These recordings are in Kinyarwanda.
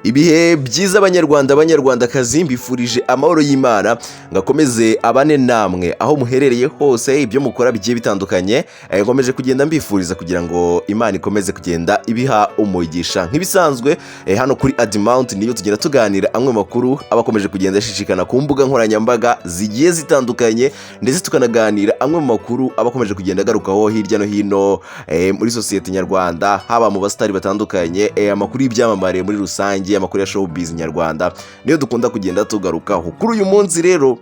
Ibihe byiza abanyarwandakazi mbifurije amahoro y'Imana ngakomeze abane namwe aho muherereye hose ibyo mukora bigiye bitandukanye ngomeje kugenda mbifuriza kugira ngo Imana ikomeze kugenda ibiha umugisha nk'ibisanzwe hano kuri Admount niyo tugenda tuganira amwe makuru abakomeje kugenda shishikana ku mbuga nkoranyambaga zigiye zitandukanye ndetse tukanaganira amwe mu makuru abakomeje kugenda garukaho hirya no hino muri societe nyarwanda haba mu bastari batandukanye amakuru y'ibyamamare muri rusange amakuru ya showbiz nyarwanda niyo dukunda kugenda tugarukaho kuri uyu munsi rero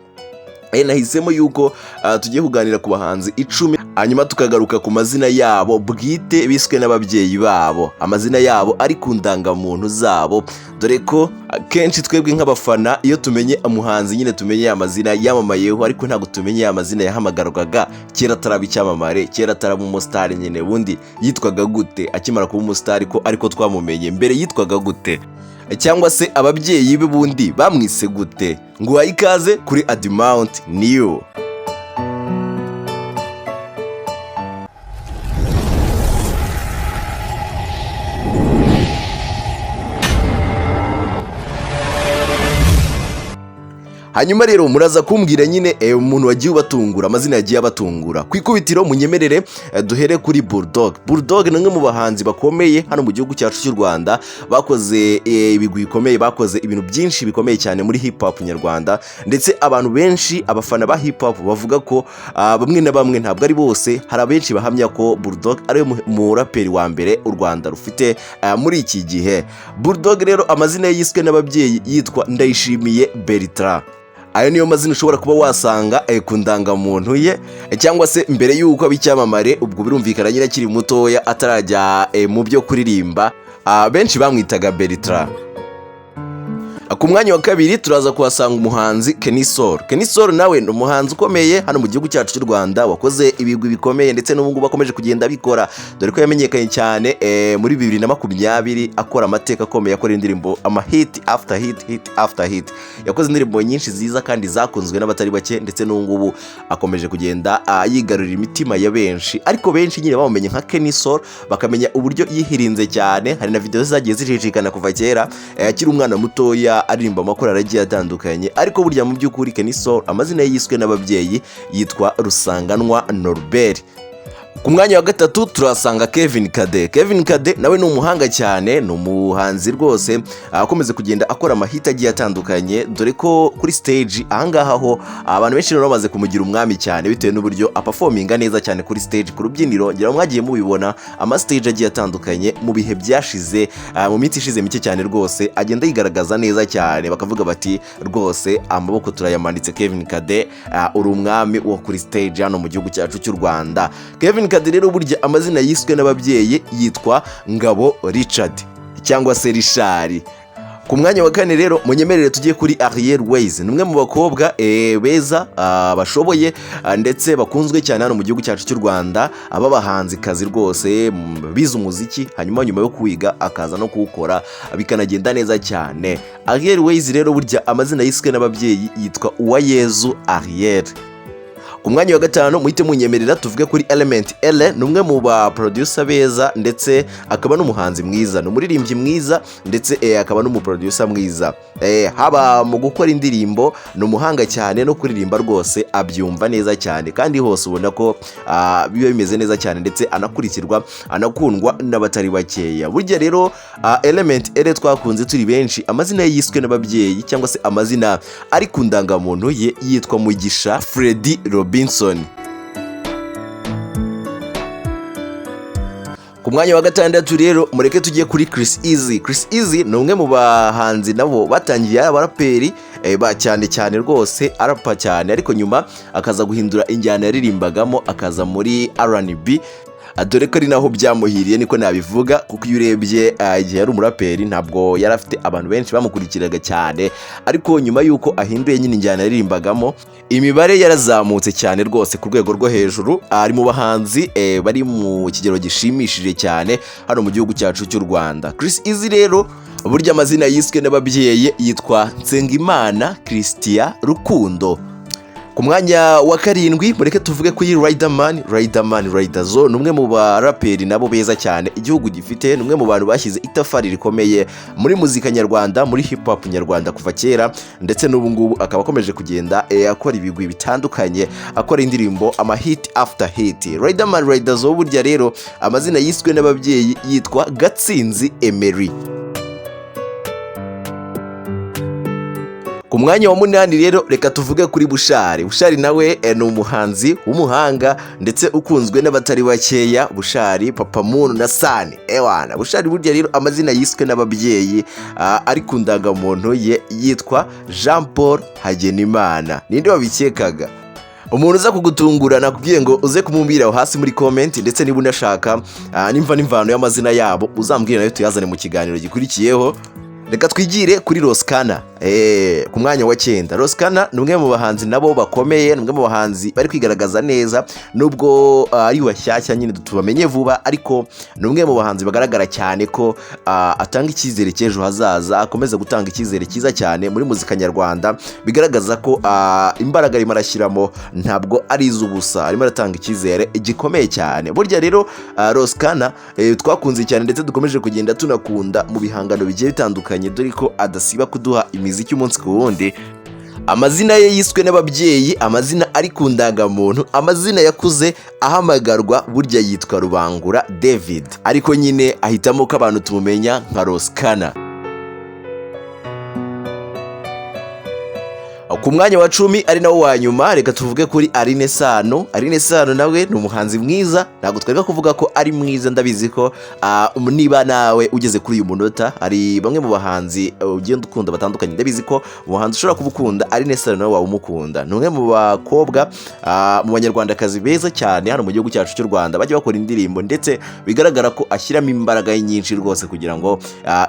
nahisemo yuko tugiye kuganira ku bahanzi 10 hanyuma tukagaruka ku mazina yabo bwite biswe n'ababyeyi babo amazina yabo ari ku ndangamuntu zabo dore ko kenshi twebwe nk'abafana iyo tumenye umuhanzi nyine tumenye amazina yamamayeho ariko ntabwo tumenye amazina yahamagarwaga kera taraba icyamamare kera taraba umustar nyine bundi yitwaga gute akimara kuba umustar ko ariko twamumenye mbere yitwaga gute cyangwa se ababyeyi be bundi bamwise gute ngo ikaze kuri Admount niyo hanyuma rero muraza kumbwira nyine umuntu wagiye ubatungura amazina yagiye abatungura ku ikubitiro munyemerere duhere kuri Bulldog ni umwe mu bahanzi bakomeye hano mu gihugu cyacu cy'u Rwanda bakoze ibigwi bikomeye bakoze ibintu byinshi bikomeye cyane muri hip hop nyarwanda ndetse abantu benshi abafana ba hip hop bavuga ko bamwe na bamwe ntabwo ari bose hari abenshi bahamya ko Bulldog ari umuraperi wa mbere u Rwanda rufite muri iki gihe Bulldog rero amazina yiswe n'ababyeyi yitwa Ndayishimiye Bertrand ayo niyo mazina ushobora kuba wasanga ku ndangamuntu ye cyangwa se mbere y'uko abicyamamare ubwo birumvikana nyine akiri mutoya atarajya mu byo kuririmba benshi bamwitaga Bertrand. Ku mwanya wa kabiri turaza kuhasanga umuhanzi Kenny Soul nawe ni umuhanzi ukomeye hano mu gihugu cyacu cy'u Rwanda wakoze ibigwi bikomeye ndetse n'ubu ngubu akomeje kugenda bikora dore ko yamenyekanye cyane muri 2020 akora amateka akomeye akora indirimbo hit after hit yakoze indirimbo nyinshi ziza kandi zakunzwe n'abatari bake ndetse n'ubu ngubu akomeje kugenda yigarurira imitima ya benshi ariko benshi nyine bamumenye nka Kenny Soul bakamenya uburyo yihirinze cyane hari na video zagiye zicicikana kuva kera akiri umwana mutoya aririmba amakorali agiye atandukanye ariko burya mu by'ukuri Kenny Soul amazina yiswe n'ababyeyi yitwa Rusanganwa Norbert. Ku mwanya wa gatatu turasanga Kevin Kade nawe ni umuhanga cyane ni umuhanzi rwose akomeze kugenda akora amahita agiye atandukanye dore ko kuri stage ahangaha ho abantu benshi bamaze kumugira umwami cyane bitewe n'uburyo aperforminga neza cyane kuri stage ku rubyiniro ngira mwagiye mubibona ama stage agiye atandukanye mu bihe byashize mu minsi ishize mike cyane rwose agenda yigaragaza neza cyane bakavuga bati rwose amaboko turayamanitse Kevin Kade uri umwami wo kuri stage hano mu gihugu cyacu cy'u Rwanda. Kevin Kade rero burya amazina yiswe n'ababyeyi yitwa Ngabo Richard cyangwa se Richard. Ku mwanya wa kane rero munyemerere tugiye kuri Ariel Ways ni umwe mu bakobwa beza bashoboye ndetse bakunzwe cyane hano mu gihugu cyacu cy'u Rwanda aba bahanzi kazi rwose bize umuziki hanyuma nyuma yo kwiga akaza no kuwukora bikanagenda neza cyane. Ariel Ways rero burya amazina yiswe n'ababyeyi yitwa Uwayezu Ariel. Ku mwanya wa gatanu muhite munyemerera tuvuge kuri Element L ni umwe mu ba producer beza ndetse akaba n'umuhanzi mwiza ni umuririmbyi mwiza ndetse akaba n'umuproducer mwiza haba mu gukora indirimbo ni umuhanga cyane no kuririmba rwose abyumva neza cyane kandi hose ubona ko biba bimeze neza cyane ndetse anakurikirwa anakundwa n'abatari bakeya. Burya rero Element L twakunze turi benshi amazina yiswe n'ababyeyi cyangwa se amazina ari ku ndangamuntu ye yitwa Mugisha Freddy Robinson. Ku mwanya wa gatandatu rero mureke tugiye kuri Chris Easy ni umwe mu bahanzi nabo batangiye abaraperi cyane rwose arapa cyane ariko nyuma akaza guhindura injyana yaririmbagamo akaza muri R&B dore ko ari naho byamuhiriye niko nabivuga kuko iyo urebye igihe yari umuraperi ntabwo yari afite abantu benshi bamukurikiraga cyane ariko nyuma y'uko ahinduye nyine injyana yaririmbagamo imibare yarazamutse cyane rwose ku rwego rwo hejuru ari mu bahanzi bari mu kigero gishimishije cyane hano mu gihugu cyacu cy'u Rwanda. Chris Easy rero burya amazina yiswe n'ababyeyi yitwa Nsengimana Christian Rukundo Ku mwanya wa karindwi mureke tuvuge kuri Riderzo ni umwe mu baraperi nabo beza cyane igihugu gifite, ni umwe mu bantu bashyize itafari rikomeye muri muzika nyarwanda, muri hip hop nyarwanda kuva kera, ndetse n'ubu ngubu akaba akomeje kugenda akora ibigwi bitandukanye, akora indirimbo ama hit after hit. Riderzo burya rero amazina yiswe n'ababyeyi yitwa Gatsinzi Emery. Ku mwanya wa munani rero reka tuvuge kuri Bushari nawe ni umuhanzi w'umuhanga ndetse ukunzwe n'abatari bakeya. Bushari, Papa Moon na Sani ewana. Bushari burya rero amazina yiswe n'ababyeyi ari ku ndangamuntu ye yitwa Jean Paul Hagenimana. Ninde wabikekaga? Umuntu uza kugutungura nakubwiye ngo uze kumumbira hasi muri comment, ndetse niba unashaka nimva n'imvano y'amazina yabo uzambwira nayo tuyazane mu kiganiro gikurikiyeho. Reka twigire kuri Roskana. Ku mwanya wa 9 Roskana ni umwe mu bahanzi nabo bakomeye, ni umwe mu bahanzi bari kwigaragaza neza, nubwo ari washyashya nyine tubamenye vuba, ariko ni umwe mu bahanzi bagaragara cyane ko atanga icyizere cy'ejo hazaza, akomeza gutanga icyizere cyiza cyane muri muzika nyarwanda, bigaragaza ko imbaraga arimo arashyiramo ntabwo ari iz'ubusa, arimo aratanga icyizere gikomeye cyane. Burya rero Roskana twakunze cyane ndetse dukomeje kugenda tunakunda mu bihangano bigiye bitandukanye, dore ko adasiba kuduha imiziki umunsi ku wundi. Amazina ye yiswe n'ababyeyi, amazina ari ku ndangamuntu, amazina yakuze ahamagarwa, burya yitwa Rubangura David, ariko nyine ahitamo ko abantu tumumenya nka Roskana. Ku mwanya wa 10 ari nawo wa nyuma reka tuvuge kuri Aline Sano. Aline Sano nawe ni umuhanzi mwiza, ntabwo twereka kuvuga ko ari mwiza, ndabizi ko niba nawe ugeze kuri uyu munota ari bamwe mu bahanzi ugenda ukunda batandukanye, ndabizi ko umuhanzi ushobora kubukunda Aline Sano nawe wawumukunda. Ni umwe mu bakobwa mu banyarwandakazi beza cyane hano mu gihugu cyacu cy'u Rwanda, bajya bakora indirimbo ndetse bigaragara ko ashyiramo imbaraga nyinshi rwose kugira ngo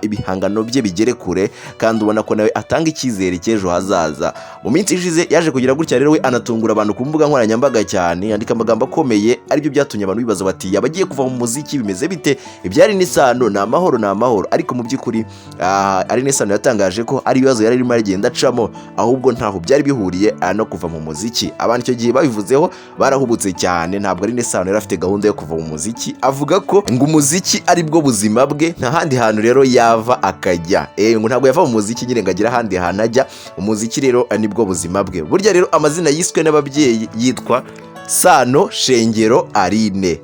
ibihangano bye bigere kure, kandi ubona ko nawe atanga icyizere cy'ejo hazaza. Mu minsi ishize yaje kugira gutya rero we anatungura abantu ku mbuga nkoranyambaga cyane, yandika amagambo akomeye, aribyo byatumye abantu bibaza bati yabagiye kuva mu muziki bimeze bite? Ibyari n'isano ni amahoro, ariko mu by'ukuri ari n'isano yatangaje ko ari ibibazo yari arimo agenda acamo, ahubwo ntaho byari bihuriye no kuva mu muziki. Abantu icyo gihe babivuzeho barahubutse cyane, ntabwo ari n'isano yari afite gahunda yo kuva mu muziki, avuga ko ngo umuziki ari bwo buzima bwe, nta handi hantu rero yava akajya. Ngo ntabwo yava mu muziki nyine ngo agire ahandi hantu ajya, umuziki rero nibwo buzima bwe. Burya rero amazina yiswe n'ababyeyi yitwa Sano Shengero Aline.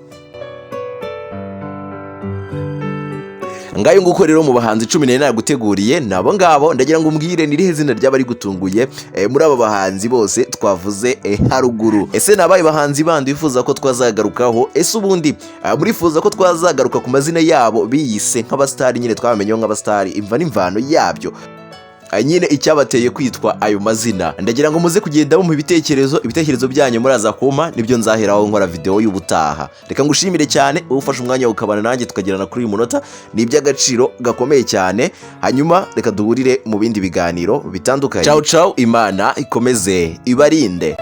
Ngayo nguko rero mu bahanzi 14 naguteguriye nabo ngabo, ndagira ngo umbwire ni rihe zina ry'abari gutunguye muri aba bahanzi bose twavuze haruguru. Ese nabaye bahanzi bandi bifuza ko twazagarukaho? Ese ubundi murifuza ko twazagaruka ku mazina yabo biyise nk'abastari nyine twamenyeho nk'abastari, imva n'imvano yabyo nyine icyabateye kwitwa ayo mazina? Ndagira ngo muze kugenda mu ibitekerezo byanyu muraza kuma, nibyo nzaheraho nkora video y'ubutaha. Reka ngushimire cyane ufashe umwanya ukabana nanjye tukagirana kuri uyu munota, ni iby'agaciro gakomeye cyane. Hanyuma reka duhurire mu bindi biganiro bitandukanye. Ciao, Imana ikomeze ibarinde.